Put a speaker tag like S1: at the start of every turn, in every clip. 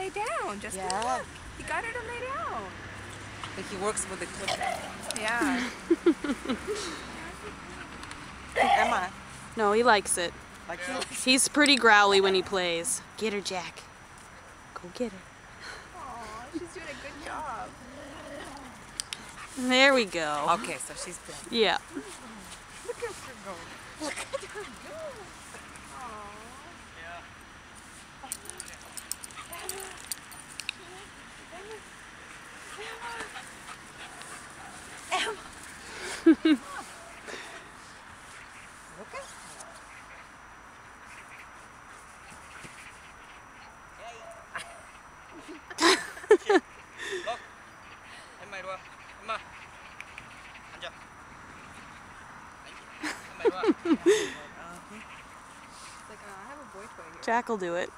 S1: lay down. Just
S2: Yeah.
S1: look. He got her to lay down.
S2: Like he works with the clip.
S1: Yeah.
S2: Emma.
S3: No, he likes it.
S2: Like
S3: He's pretty growly when he plays. Get her, Jack. Go get her.
S1: Aw, she's doing a good job.
S3: There we go.
S2: Okay, so she's been.
S3: Yeah.
S1: Look at her go. Look at her go.
S2: Okay.
S4: Look. Emma 이리 와. Emma. 앉아. Emma 이리 와.
S1: It's like, I have a boy toy here.
S3: Jack will do it.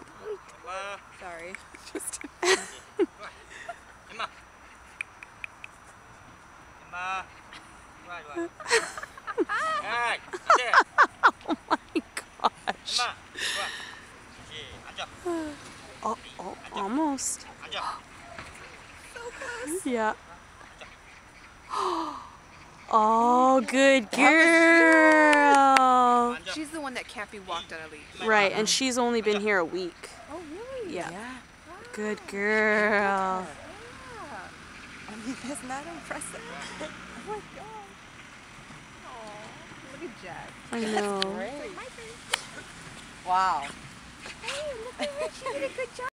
S4: Emma.
S1: Sorry.
S3: Just
S4: Emma. Emma. 이리 와, 이리 와. 에이, 앉아.
S3: oh my gosh.
S4: Emma. 이리 와. 그렇지. 앉아.
S3: Oh, almost.
S4: 앉아.
S3: Yeah. Oh, good girl.
S4: 앉아.
S1: She's the one that can't be walked on a leash.
S3: Right, and she's only been here a week.
S1: Oh, really?
S3: Yeah.
S2: Yeah.
S3: Good girl.
S1: Yeah.
S2: I mean, that's not impressive.
S1: Oh my god. Aw, look at Jack.
S3: I know.
S2: Great.
S1: My turn.
S2: Wow.
S1: Hey, look at her. She did a good job.